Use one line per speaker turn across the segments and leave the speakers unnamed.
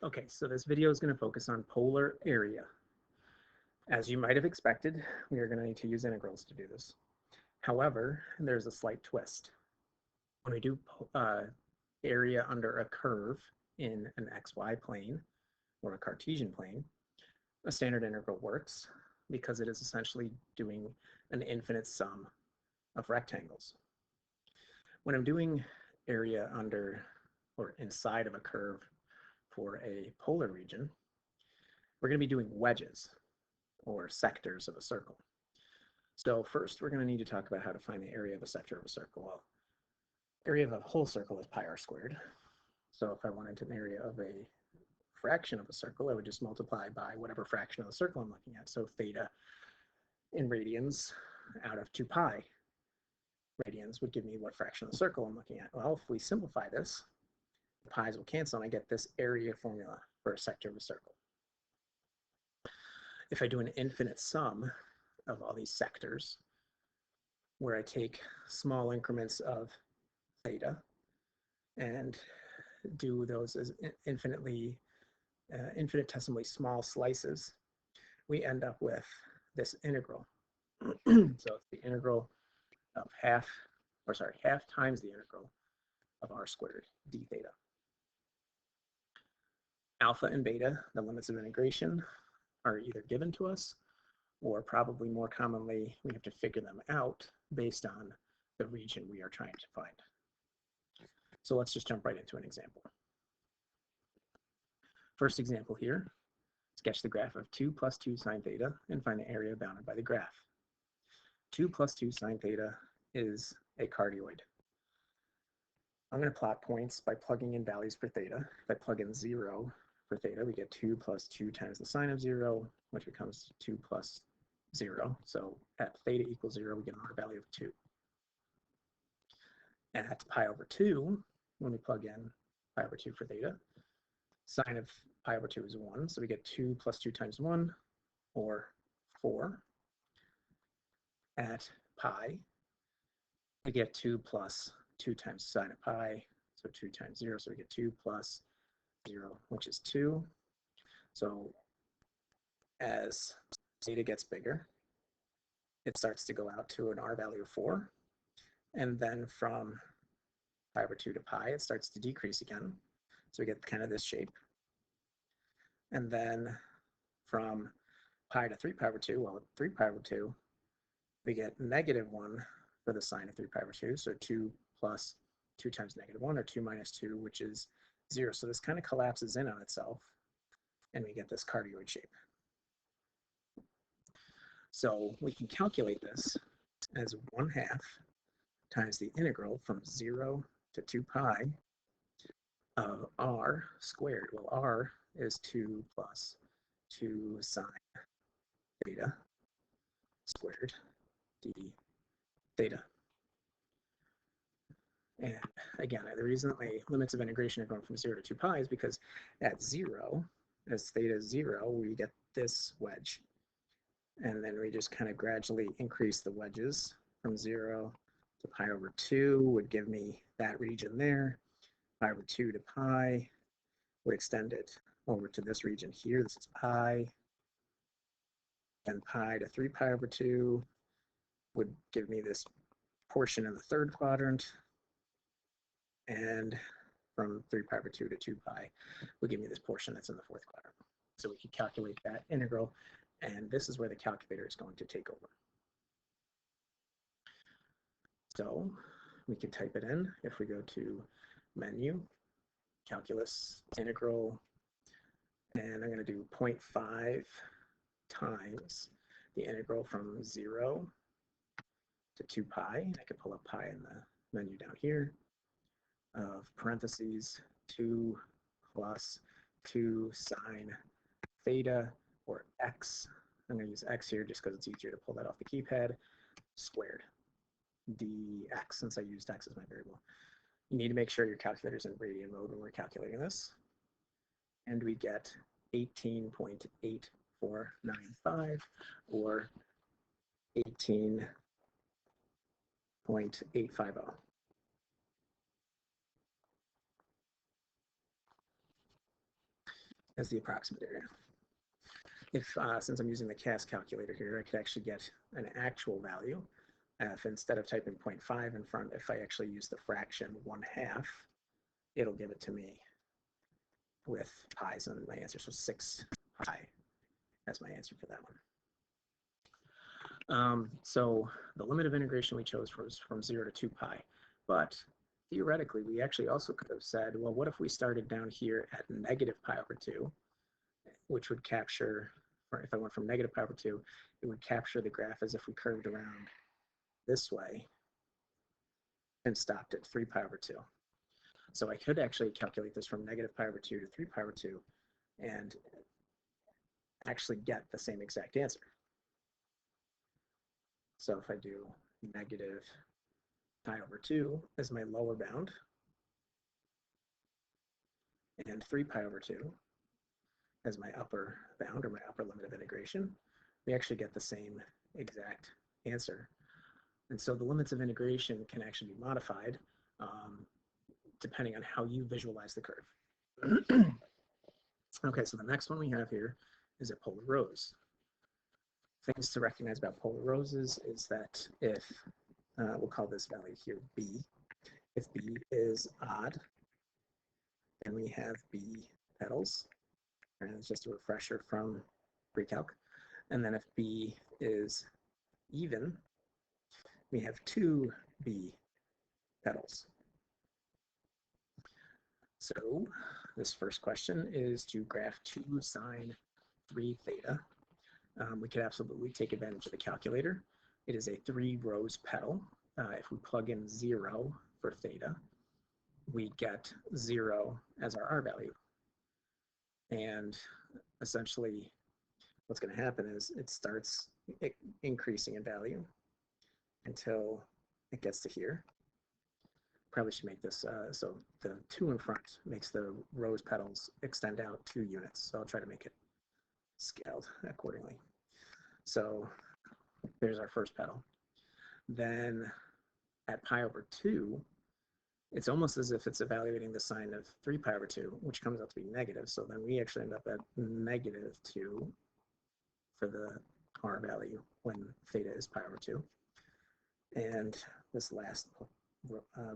Okay, so this video is going to focus on polar area. As you might have expected, we are going to need to use integrals to do this. However, there's a slight twist. When we do area under a curve in an xy plane or a Cartesian plane, a standard integral works because it is essentially doing an infinite sum of rectangles. When I'm doing area under or inside of a curve for a polar region, we're going to be doing wedges or sectors of a circle. So first we're going to need to talk about how to find the area of a sector of a circle. Well, area of a whole circle is pi r squared. So if I wanted an area of a fraction of a circle, I would just multiply by whatever fraction of the circle I'm looking at. So theta in radians out of 2 pi radians would give me what fraction of the circle I'm looking at. Well, if we simplify this, the pi's will cancel and I get this area formula for a sector of a circle. If I do an infinite sum of all these sectors, where I take small increments of theta and do those as infinitesimally small slices, we end up with this integral. So it's the integral of half times the integral of r squared d theta. Alpha and beta, the limits of integration, are either given to us or probably more commonly we have to figure them out based on the region we are trying to find. So let's just jump right into an example. First example here, sketch the graph of 2 plus 2 sine theta and find the area bounded by the graph. 2 plus 2 sine theta is a cardioid. I'm going to plot points by plugging in values for theta. If I plug in 0 for theta, we get 2 plus 2 times the sine of 0, which becomes 2 plus 0. So at theta equals 0, we get an r value of 2. And at pi over 2, when we plug in pi over 2 for theta, sine of pi over 2 is 1, so we get 2 plus 2 times 1, or 4. At pi, we get 2 plus 2 times sine of pi, so 2 times 0, so we get 2 plus 0, which is 2. So as theta gets bigger, it starts to go out to an r value of 4. And then from pi over 2 to pi, it starts to decrease again. So we get kind of this shape. And then from pi to 3 pi over 2, well, at 3 pi over 2, we get negative 1 for the sine of 3 pi over 2. So 2 plus 2 times negative 1, or 2 minus 2, which is 0. So this kind of collapses in on itself, and we get this cardioid shape. So we can calculate this as 1/2 times the integral from 0 to 2 pi of r squared. Well, r is 2 plus 2 sine theta squared d theta. And again, the reason that my limits of integration are going from 0 to 2 pi is because at 0, as theta is 0, we get this wedge. And then we just kind of gradually increase the wedges from 0 to pi over 2 would give me that region there. Pi over 2 to pi would extend it over to this region here. This is pi. And pi to 3 pi over 2 would give me this portion in the third quadrant. And from 3 pi over 2 to 2 pi would give me this portion that's in the fourth quadrant. So we could calculate that integral, and this is where the calculator is going to take over. So we can type it in. If we go to menu, calculus, integral, and I'm going to do 0.5 times the integral from 0 to 2 pi. I could pull up pi in the menu down here, of parentheses 2 plus 2 sine theta, or x. I'm going to use x here just because it's easier to pull that off the keypad, squared dx, since I used x as my variable. You need to make sure your calculator's in radian mode when we're calculating this. And we get 18.8495, or 18.850. as the approximate area. If, since I'm using the CAS calculator here, I could actually get an actual value. If instead of typing 0.5 in front, if I actually use the fraction 1/2, it'll give it to me with pi's on my answer. So 6 pi. That's my answer for that one. So the limit of integration we chose was from 0 to 2 pi. But theoretically, we actually also could have said, well, what if we started down here at negative pi over 2, which would capture, or if I went from negative pi over 2, it would capture the graph as if we curved around this way and stopped at 3 pi over 2. So I could actually calculate this from negative pi over 2 to 3 pi over 2 and actually get the same exact answer. So if I do negative pi over 2 as my lower bound and 3 pi over 2 as my upper bound or my upper limit of integration, we actually get the same exact answer. And so the limits of integration can actually be modified depending on how you visualize the curve. Okay, so the next one we have here is a polar rose. Things to recognize about polar roses is that if, we'll call this value here B, if B is odd, then we have B petals, and it's just a refresher from pre-calc. And then if B is even, we have 2 B petals. So this first question is to graph 2 sine 3 theta. We could absolutely take advantage of the calculator. It is a 3 rose petal. If we plug in 0 for theta, we get 0 as our R value. And essentially what's going to happen is it starts increasing in value until it gets to here. Probably should make this, so the 2 in front makes the rose petals extend out 2 units. So I'll try to make it scaled accordingly. So there's our first petal. Then at pi over 2, it's almost as if it's evaluating the sine of 3 pi over 2, which comes out to be negative. So then we actually end up at negative 2 for the R value when theta is pi over 2. And this last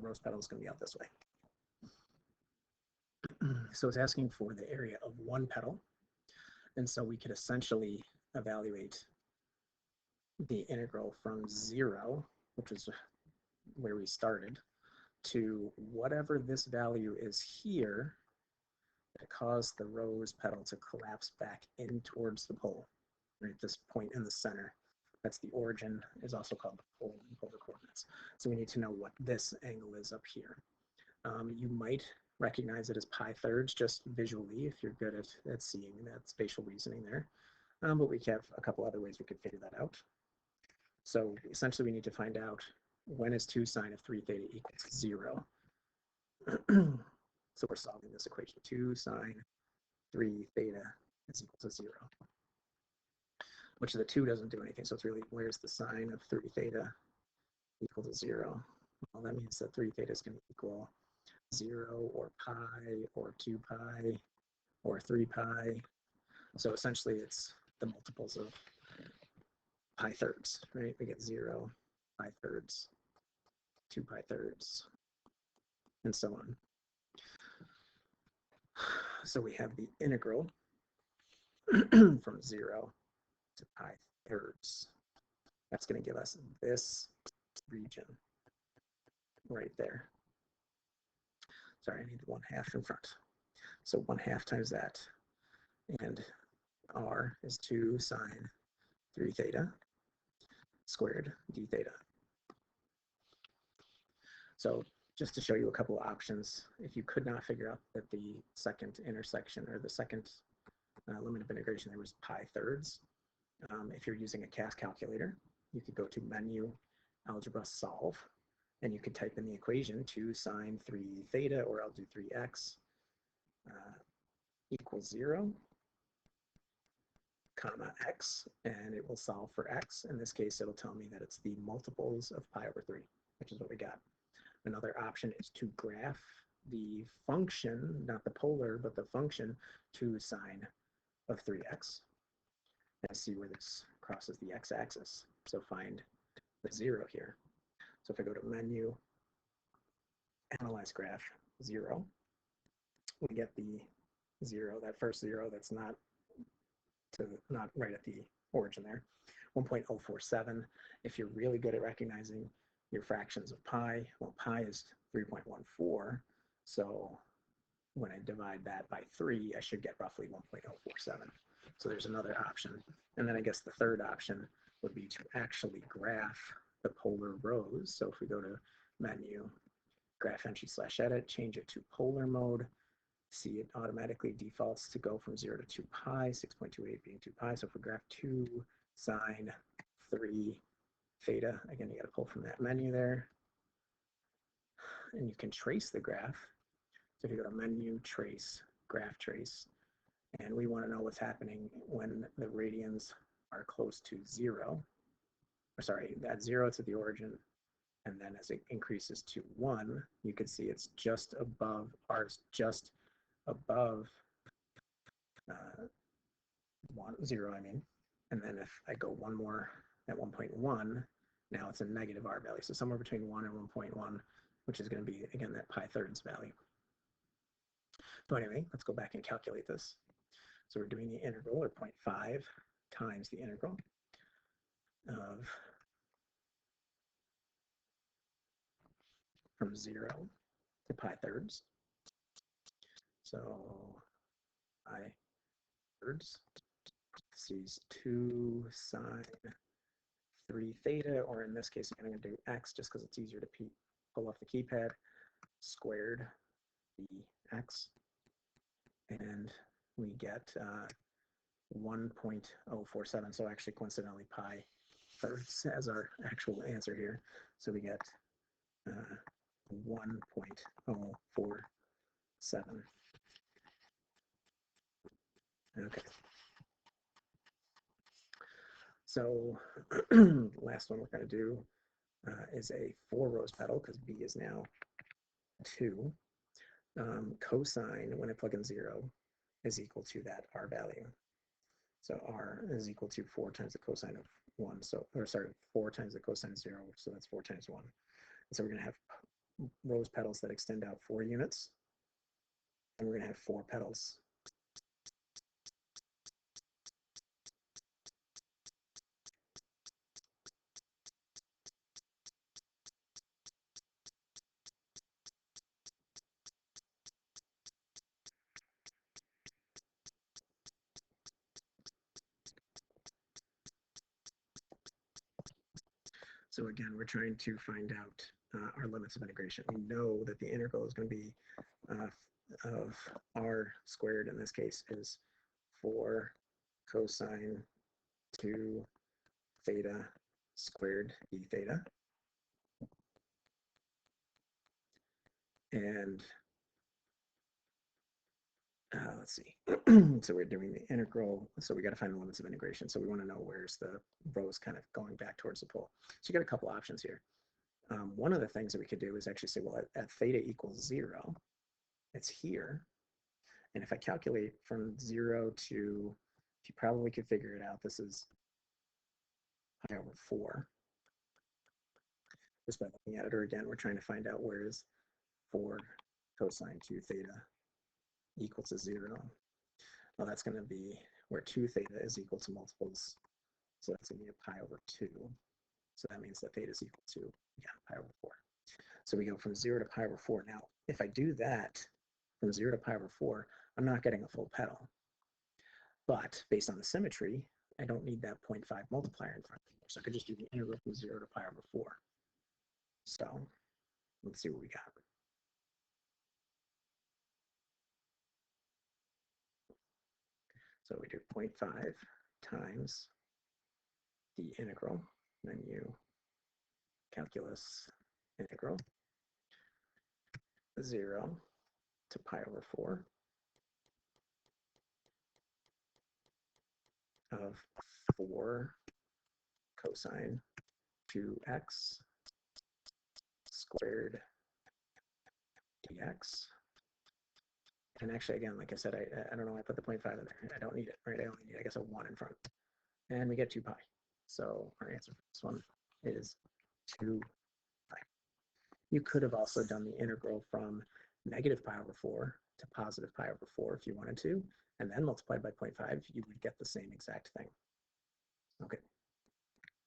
rose petal is going to be out this way. So it's asking for the area of 1 petal. And so we could essentially evaluate the integral from 0, which is where we started, to whatever this value is here that caused the rose petal to collapse back in towards the pole, right? This point in the center. That's the origin, is also called the pole in polar coordinates. So we need to know what this angle is up here. You might recognize it as pi thirds just visually if you're good at seeing that spatial reasoning there. But we have a couple other ways we could figure that out. So essentially we need to find out when is 2 sine of 3 theta equals 0. So we're solving this equation. 2 sine 3 theta is equal to 0. Which the 2 doesn't do anything. So it's really, where's the sine of 3 theta equal to 0? Well, that means that 3 theta is going to equal 0 or pi or 2 pi or 3 pi. So essentially it's the multiples of pi thirds, right? We get 0, pi thirds, 2 pi thirds, and so on. So we have the integral from 0 to pi thirds. That's going to give us this region right there. Sorry, I need 1/2 in front. So 1/2 times that. And R is 2 sine 3 theta squared d theta. So just to show you a couple of options, if you could not figure out that the second intersection or the second limit of integration there was pi thirds, if you're using a CAS calculator, you could go to menu, algebra, solve, and you could type in the equation 2 sine 3 theta, or I'll do 3x equals 0, comma x, and it will solve for x. In this case, it'll tell me that it's the multiples of pi over 3, which is what we got. Another option is to graph the function, not the polar, but the function to sine of 3x and see where this crosses the x-axis. So find the 0 here. So if I go to menu, analyze graph, 0, we get the 0, that first 0 that's not right at the origin there. 1.047. If you're really good at recognizing your fractions of pi, well, pi is 3.14. So when I divide that by 3, I should get roughly 1.047. So there's another option. And then I guess the third option would be to actually graph the polar rows. So if we go to menu, graph entry / edit, change it to polar mode, see it automatically defaults to go from 0 to 2 pi, 6.28 being 2 pi. So if we graph 2 sine 3 theta, again, you got to pull from that menu there. And you can trace the graph. So if you go to menu, trace, graph trace, and we want to know what's happening when the radians are close to 0. Or sorry, at 0 it's at the origin, and then as it increases to 1, you can see it's just above, ours just above 0, I mean. And then if I go one more at 1.1, now it's a negative r value. So somewhere between 1 and 1.1, which is going to be, again, that pi thirds value. So anyway, let's go back and calculate this. So we're doing the integral, or 0.5 times the integral of from 0 to pi thirds. So pi thirds, this is 2 sine 3 theta, or in this case, I'm going to do x just because it's easier to pull off the keypad, squared dx, and we get 1.047, so actually coincidentally pi thirds as our actual answer here. So we get 1.047. Okay. So last one we're going to do is a 4 rows pedal, because B is now 2. Cosine, when I plug in 0, is equal to that r value. So r is equal to 4 times the cosine of 1. So, or sorry, 4 times the cosine of 0, so that's 4 times 1. And so we're going to have rows pedals that extend out 4 units, and we're going to have 4 pedals. So again, we're trying to find out our limits of integration. We know that the integral is going to be of r squared, in this case, is 4 cosine 2 theta squared d theta. And let's see. So we're doing the integral. So we got to find the limits of integration. So we want to know where's the rows kind of going back towards the pole. So you got a couple options here. One of the things that we could do is actually say, well, at theta equals 0, it's here. And if I calculate from 0 to, you probably could figure it out, this is pi over 4. Just by looking at it, or again, we're trying to find out where is 4 cosine 2 theta equal to 0. Well, that's going to be where 2 theta is equal to multiples. So that's going to be a pi over 2. So that means that theta is equal to, again, pi over 4. So we go from 0 to pi over 4. Now, if I do that from 0 to pi over 4, I'm not getting a full pedal. But based on the symmetry, I don't need that 0.5 multiplier in front of me. So I could just do the integral from 0 to pi over 4. So let's see what we got. So we do 0.5 times the integral, menu, calculus, integral, 0 to pi over 4 of 4 cosine 2x squared dx And actually, again, like I said, I don't know why I put the 0.5 in there. I don't need it, right? I only need, I guess, a 1 in front. And we get 2 pi. So our answer for this one is 2 pi. You could have also done the integral from negative pi over 4 to positive pi over 4 if you wanted to, and then multiplied by 0.5, you would get the same exact thing. Okay,